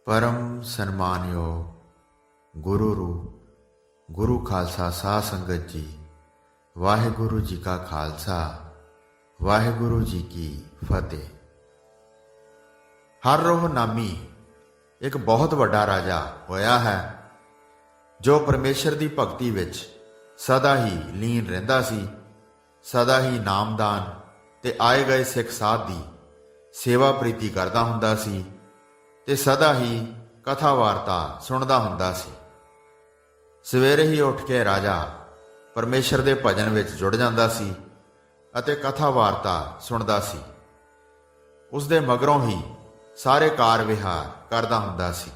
परम सन्मानयोग गुरु रूप गुरु खालसा साध संगत जी, वाहिगुरु जी का खालसा वाहिगुरु जी की फतेह। हर रोह नामी एक बहुत वड्डा राजा होया है जो परमेश्वर की भगती विच सदा ही लीन रहिंदा सी, सदा ही नामदान ते आए गए सिख साध दी सेवा प्रीति करदा हुंदा सी ते सदा ही कथा वार्ता सुनदा हुंदा सी। सवेरे ही उठ के राजा परमेश्वर दे भजन विच जुड़ जांदा सी अते कथा वार्ता सुनदा सी। उसदे मगरों ही सारे कार विहार करदा हुंदा सी।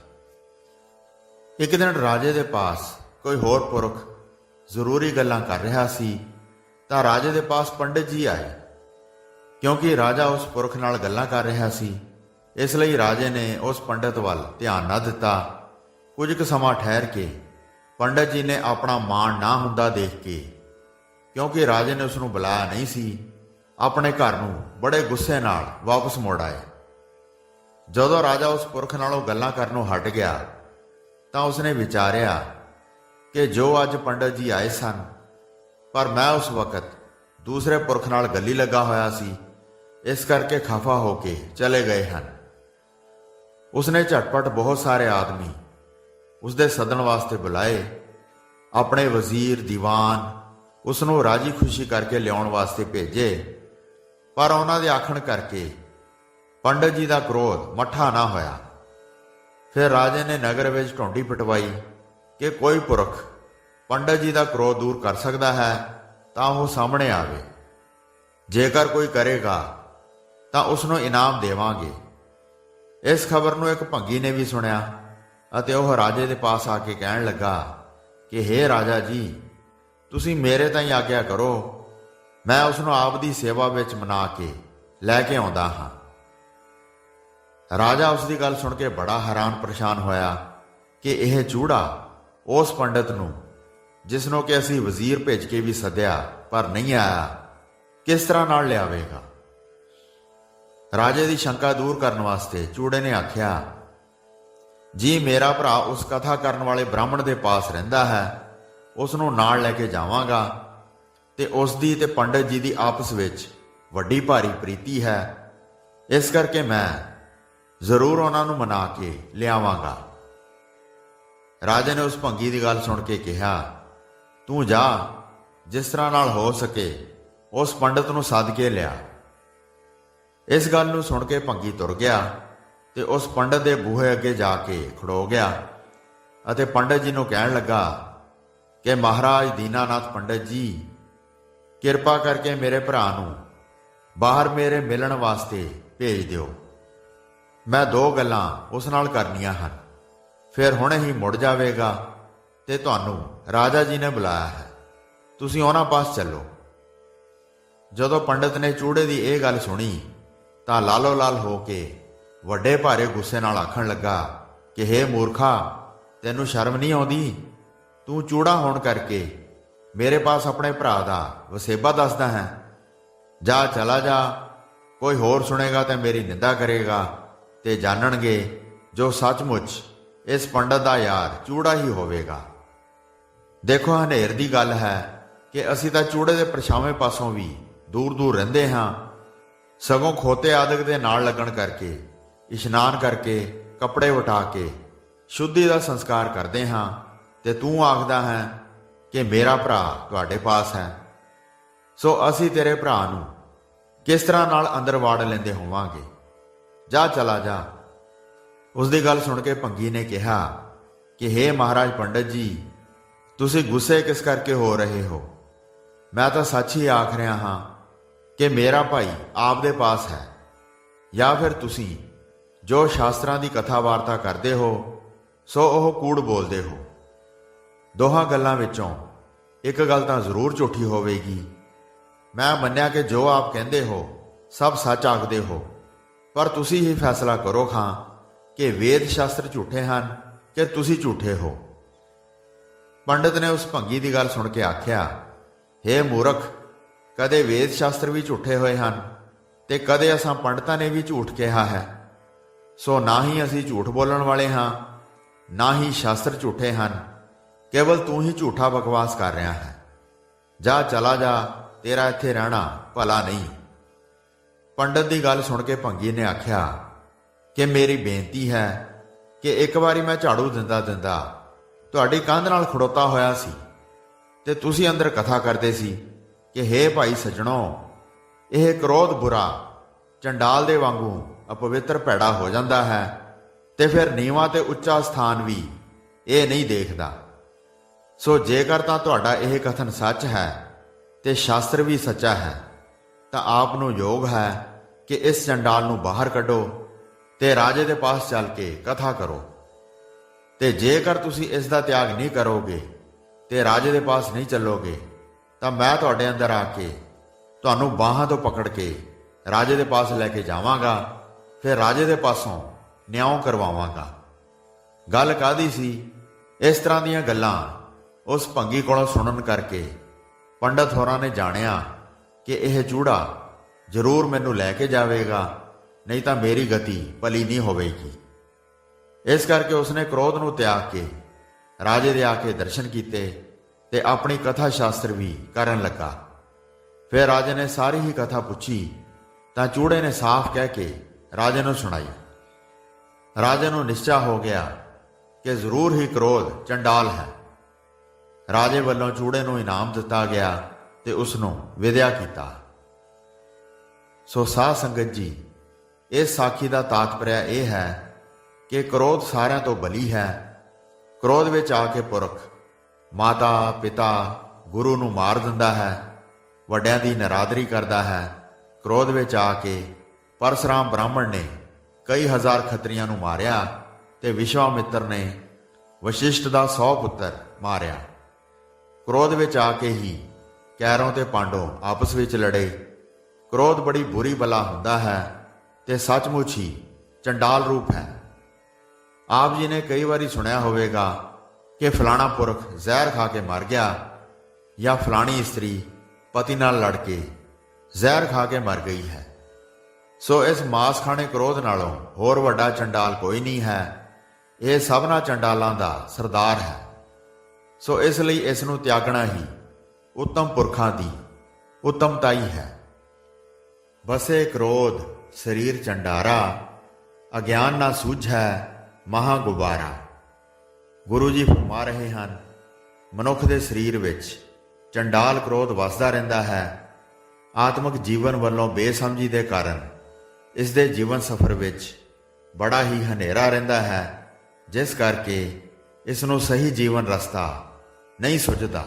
एक दिन राजे दे पास कोई होर पुरख जरूरी गल्लां कर रहा सी तां राजे दे पास पंडित जी आए। क्योंकि राजा उस पुरख नाल गल्लां कर रहा सी, इसलिए राजे ने उस पंडित वाल ध्यान न दिता। कुछ क समां ठहर के पंडित जी ने अपना मान ना हुंदा देख के, क्योंकि राजे ने उसनूं बुलाया नहीं सी, अपने घर नूं बड़े गुस्से नाल वापस मुड़ आए। जदों राजा उस पुरख नालों गल्लां करनों हट गया तां उसने विचारिया कि जो अज पंडित जी आए सन, पर मैं उस वक्त दूसरे पुरख नाल गल्ली लगा होया सी, इस करके खफा होके चले गए हैं। उसने झटपट बहुत सारे आदमी उसदे सदन वास्ते बुलाए। अपने वजीर दीवान उसनों राजी खुशी करके लियाउण वास्ते भेजे, पर उन्हां दे आखण करके पंडित जी का क्रोध मठा ना होया। फिर राजे ने नगर विच ढूंढी पिटवाई कि कोई पुरख पंडित जी का क्रोध दूर कर सकता है तां वो सामने आवे। जेकर कोई करेगा तां उसनों इनाम देवांगे। इस खबर नूं एक भंगी ने भी सुनिया अते वह राजे दे पास आके कहण लगा कि हे राजा जी, तुसीं मेरे ताईं आग्या करो, मैं उसनों आप दी सेवा विच मना के लैके आउंदा हां। राजा उसकी गल सुन के बड़ा हैरान परेशान होया कि यह चूड़ा उस पंडित नूं जिसनों कि असीं वजीर भेज के भी सद्या पर नहीं आया, किस तरह नाल लियावेगा। राजे की शंका दूर करने वास्ते चूड़े ने आख्या, जी मेरा भरा उस कथा करने वाले ब्राह्मण के पास रहिंदा है, उसनों नाल लैके जावांगा ते उसदी ते पंडित जी की आपस विच वड्डी भारी प्रीति है, इस करके मैं जरूर उन्हां नूं मना के लियावांगा। राजे ने उस भंगी की गल सुन के कहा, तू जा, जिस तरह नाल हो सके उस पंडित नूं सद के लिया। इस गल नूं सुन के भंगी तुर गया ते उस पंडित दे बूहे अगे जाके खड़ो गया अते पंडित जी नूं कहण लगा कि महाराज दीनानाथ पंडित जी, किरपा करके मेरे भरा नूं बाहर मेरे मिलण वास्ते भेज दिओ। मैं दो गल्लां उस नाल करनियां हन, फिर हुणे ही मुड़ जावेगा ते तुहानूं राजा जी ने बुलाया है, तुसीं उन्हां पास चलो। जदों पंडित ने चूड़े की यह गल सुनी तां लालो लाल हो के वड्डे भारे गुस्से नाल आखण लगा कि हे मूर्खा, तैनूं शर्म नहीं आउंदी? तू चूड़ा होण करके मेरे पास अपने भरा दा वसेबा दसदा है। जा चला जा, कोई होर सुनेगा तो मेरी निंदा करेगा ते जानणगे जो सचमुच इस पंडित दा यार चूड़ा ही होवेगा। देखो हनेर दी गल है कि असीं तां चूड़े दे परछावें पासों भी दूर दूर रहिंदे हां, सगों खोते आदक दे नाल लगण करके इशनान करके कपड़े वटा के शुद्धि का संस्कार करते हाँ, ते तू आखदा है कि मेरा भरा तुहाडे पास है। सो असीं तेरे भरा नूं किस तरह नाल अंदर वाड़ लेंदे होवांगे। जा चला जा। उसकी गल सुन के भंगी ने कहा कि हे महाराज पंडित जी, तुसीं गुस्से किस करके हो रहे हो? मैं तो सच ही आख रहा हाँ कि मेरा भाई आप दे पास है, या फिर तुसीं जो शास्त्रां की कथा वार्ता करते हो सो ओह कूड़ बोलते हो। दोहां गल्लां विचों एक गल तां जरूर झूठी होवेगी। मैं मन्निया कि जो आप कहते हो सब सच आखदे हो, पर तुसीं ही फैसला करो खां कि वेद शास्त्र झूठे हैं कि तुसीं झूठे हो। पंडित ने उस भंगी की गल सुन के आख्या, हे मूर्ख, कदे वेद शास्त्र भी झूठे होए हैं ते कदे असां पंडितां ने भी झूठ कहा है। ਸੋ ਨਾ ਹੀ ਅਸੀਂ ਝੂਠ ਬੋਲਣ ਵਾਲੇ ਹਾਂ, ਨਾ ਹੀ ਸ਼ਾਸਤਰ ਝੂਠੇ ਹਨ। ਕੇਵਲ ਤੂੰ ਹੀ ਝੂਠਾ ਬਕਵਾਸ ਕਰ ਰਿਹਾ ਹੈ। ਜਾ ਚਲਾ ਜਾ, ਤੇਰਾ ਇੱਥੇ ਰਹਿਣਾ ਭਲਾ ਨਹੀਂ। ਪੰਡਤ ਦੀ ਗੱਲ ਸੁਣ ਕੇ ਭੰਗੀ ਨੇ ਆਖਿਆ ਕਿ ਮੇਰੀ ਬੇਨਤੀ ਹੈ ਕਿ ਇੱਕ ਵਾਰੀ ਮੈਂ ਝਾੜੂ ਦਿੰਦਾ ਦਿੰਦਾ ਤੁਹਾਡੀ ਕੰਧ ਨਾਲ ਖੜੋਤਾ ਹੋਇਆ ਸੀ ਤੇ ਤੁਸੀਂ ਅੰਦਰ ਕਥਾ ਕਰਦੇ ਸੀ ਕਿ ਹੇ ਭਾਈ ਸੱਜਣੋ, ਇਹ ਕ੍ਰੋਧ ਬੁਰਾ ਚੰਡਾਲ ਦੇ ਵਾਂਗੂ ਅਪਵਿੱਤਰ ਭੈੜਾ ਹੋ ਜਾਂਦਾ ਹੈ ਤੇ ਫਿਰ ਨੀਵਾਂ ਤੇ ਉੱਚਾ ਸਥਾਨ ਵੀ ਇਹ ਨਹੀਂ ਦੇਖਦਾ। ਸੋ ਜੇਕਰ ਤਾਂ ਤੁਹਾਡਾ ਇਹ ਕਥਨ ਸੱਚ ਹੈ ਤੇ ਸ਼ਾਸਤਰ ਵੀ ਸੱਚਾ ਹੈ, ਤਾਂ ਆਪ ਨੂੰ ਯੋਗ ਹੈ ਕਿ ਇਸ ਚੰਡਾਲ ਨੂੰ ਬਾਹਰ ਕੱਢੋ ਤੇ ਰਾਜੇ ਦੇ ਪਾਸ ਚੱਲ ਕੇ ਕਥਾ ਕਰੋ। ਤੇ ਜੇਕਰ ਤੁਸੀਂ ਇਸ ਦਾ ਤਿਆਗ ਨਹੀਂ ਕਰੋਗੇ ਤੇ ਰਾਜੇ ਦੇ ਪਾਸ ਨਹੀਂ ਚੱਲੋਗੇ, ਤਾਂ ਮੈਂ ਤੁਹਾਡੇ ਅੰਦਰ ਆ ਕੇ ਤੁਹਾਨੂੰ ਬਾਹਾਂ ਤੋਂ ਪਕੜ ਕੇ ਰਾਜੇ ਦੇ ਪਾਸ ਲੈ ਕੇ ਜਾਵਾਂਗਾ, ਫਿਰ ਰਾਜੇ ਦੇ ਪਾਸੋਂ ਨਿਆਂ ਕਰਵਾਵਾਂਗਾ। ਗੱਲ ਕਾਹਦੀ ਸੀ? ਇਸ ਤਰ੍ਹਾਂ ਦੀਆਂ ਗੱਲਾਂ ਉਸ ਭੰਗੀ ਕੋਲੋਂ ਸੁਣਨ ਕਰਕੇ ਪੰਡਤ ਹੋਰਾਂ ਨੇ ਜਾਣਿਆ ਕਿ ਇਹ ਚੂੜਾ ਜ਼ਰੂਰ ਮੈਨੂੰ ਲੈ ਕੇ ਜਾਵੇਗਾ, ਨਹੀਂ ਤਾਂ ਮੇਰੀ ਗਤੀ ਭਲੀ ਨਹੀਂ ਹੋਵੇਗੀ। ਇਸ ਕਰਕੇ ਉਸਨੇ ਕ੍ਰੋਧ ਨੂੰ ਤਿਆਗ ਕੇ ਰਾਜੇ ਦੇ ਆ ਕੇ ਦਰਸ਼ਨ ਕੀਤੇ ਤੇ ਆਪਣੀ ਕਥਾ ਸ਼ਾਸਤਰ ਵੀ ਕਰਨ ਲੱਗਾ। ਫਿਰ ਰਾਜੇ ਨੇ ਸਾਰੀ ਹੀ ਕਥਾ ਪੁੱਛੀ ਤਾਂ ਚੂੜੇ ਨੇ ਸਾਫ਼ ਕਹਿ ਕੇ ਰਾਜੇ ਨੂੰ ਸੁਣਾਈ। ਰਾਜੇ ਨੂੰ ਨਿਸ਼ਚਾ ਹੋ ਗਿਆ ਕਿ ਜ਼ਰੂਰ ਹੀ ਕ੍ਰੋਧ ਚੰਡਾਲ ਹੈ। ਰਾਜੇ ਵੱਲੋਂ ਚੂੜੇ ਨੂੰ ਇਨਾਮ ਦਿੱਤਾ ਗਿਆ ਤੇ ਉਸ ਨੂੰ ਵਿਦਿਆ ਕੀਤਾ। ਸੋ ਸਾਧ ਸੰਗਤ ਜੀ, ਇਸ ਸਾਖੀ ਦਾ ਤਾਤਪਰਯ ਇਹ ਹੈ ਕਿ ਕ੍ਰੋਧ ਸਾਰਿਆਂ ਤੋਂ ਬਲੀ ਹੈ। ਕ੍ਰੋਧ ਵਿੱਚ ਆ ਕੇ ਪੁਰਖ ਮਾਤਾ ਪਿਤਾ ਗੁਰੂ ਨੂੰ ਮਾਰ ਦਿੰਦਾ ਹੈ, ਵੱਡਿਆਂ ਦੀ ਨਿਰਾਦਰੀ ਕਰਦਾ ਹੈ। ਕ੍ਰੋਧ ਵਿੱਚ ਆ ਕੇ ਪਰਸ਼ੁਰਾਮ ਬ੍ਰਾਹਮਣ ਨੇ ਕਈ ਹਜ਼ਾਰ ਖੱਤਰੀਆਂ ਨੂੰ ਮਾਰਿਆ ਤੇ ਵਿਸ਼ਵਾਮਿੱਤਰ ਨੇ ਵਸ਼ਿਸ਼ਟ ਦਾ 100 ਪੁੱਤਰ ਮਾਰਿਆ। ਕ੍ਰੋਧ ਵਿੱਚ ਆ ਕੇ ਹੀ ਕੈਰੋਂ ਤੇ ਪਾਂਡੋ ਆਪਸ ਵਿੱਚ ਲੜੇ। ਕ੍ਰੋਧ ਬੜੀ ਬੁਰੀ ਬਲਾ ਹੁੰਦਾ ਹੈ ਤੇ ਸੱਚਮੁੱਚ ਹੀ ਚੰਡਾਲ ਰੂਪ ਹੈ। ਆਪ ਜੀ ਨੇ ਕਈ ਵਾਰੀ ਸੁਣਿਆ ਹੋਵੇਗਾ ਕਿ ਫਲਾਣਾ ਪੁਰਖ ਜ਼ਹਿਰ ਖਾ ਕੇ ਮਰ ਗਿਆ ਜਾਂ ਫਲਾਣੀ ਇਸਤਰੀ ਪਤੀ ਨਾਲ ਲੜ ਕੇ ਜ਼ਹਿਰ ਖਾ ਕੇ ਮਰ ਗਈ ਹੈ। ਸੋ ਇਸ ਮਾਸ ਖਾਣੇ ਕ੍ਰੋਧ ਨਾਲੋਂ ਹੋਰ ਵੱਡਾ ਚੰਡਾਲ ਕੋਈ ਨਹੀਂ ਹੈ। ਇਹ ਸਭਨਾ ਚੰਡਾਲਾਂ ਦਾ ਸਰਦਾਰ ਹੈ। ਸੋ ਇਸ ਲਈ ਇਸ ਨੂੰ ਤਿਆਗਣਾ ਹੀ ਉੱਤਮ ਪੁਰਖਾਂ ਦੀ ਉੱਤਮਤਾਈ ਹੈ। ਬਸੇ ਕ੍ਰੋਧ ਸਰੀਰ ਚੰਡਾਰਾ, ਅਗਿਆਨ ਨਾ ਸੂਝੈ ਮਹਾ ਗੁਬਾਰਾ। ਗੁਰੂ ਜੀ ਫਰਮਾ ਰਹੇ ਹਨ, ਮਨੁੱਖ ਦੇ ਸਰੀਰ ਵਿੱਚ ਚੰਡਾਲ ਕ੍ਰੋਧ ਵਸਦਾ ਰਹਿੰਦਾ ਹੈ। ਆਤਮਿਕ ਜੀਵਨ ਵੱਲੋਂ ਬੇਸਮਝੀ ਦੇ ਕਾਰਨ ਇਸ ਦੇ ਜੀਵਨ ਸਫ਼ਰ ਵਿੱਚ ਬੜਾ ਹੀ ਹਨੇਰਾ ਰਹਿੰਦਾ ਹੈ, ਜਿਸ ਕਰਕੇ ਇਸ ਨੂੰ ਸਹੀ ਜੀਵਨ ਰਸਤਾ ਨਹੀਂ ਸੁਝਦਾ।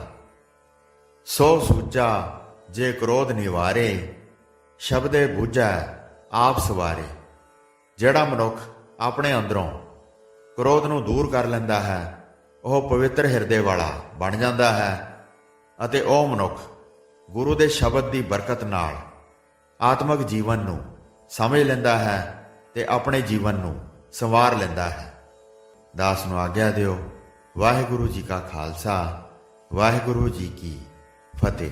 ਸੋ ਸੂਝਾ ਜੇ ਕ੍ਰੋਧ ਨਿਵਾਰੇ, ਸ਼ਬਦੇ ਬੁਝੈ ਆਪ ਸਵਾਰੇ। ਜਿਹੜਾ ਮਨੁੱਖ ਆਪਣੇ ਅੰਦਰੋਂ ਕ੍ਰੋਧ ਨੂੰ ਦੂਰ ਕਰ ਲੈਂਦਾ ਹੈ, ਉਹ ਪਵਿੱਤਰ ਹਿਰਦੇ ਵਾਲਾ ਬਣ ਜਾਂਦਾ ਹੈ ਅਤੇ ਉਹ ਮਨੁੱਖ ਗੁਰੂ ਦੇ ਸ਼ਬਦ ਦੀ ਬਰਕਤ ਨਾਲ ਆਤਮਿਕ ਜੀਵਨ ਨੂੰ ਸਮਝ ਲੈਂਦਾ ਹੈ ਤੇ ਆਪਣੇ ਜੀਵਨ ਨੂੰ ਸੰਵਾਰ ਲੈਂਦਾ ਹੈ। ਦਾਸ ਨੂੰ ਆਗਿਆ ਦਿਓ। ਵਾਹਿਗੁਰੂ ਜੀ ਕਾ ਖਾਲਸਾ, ਵਾਹਿਗੁਰੂ ਜੀ ਕੀ ਫਤਿਹ।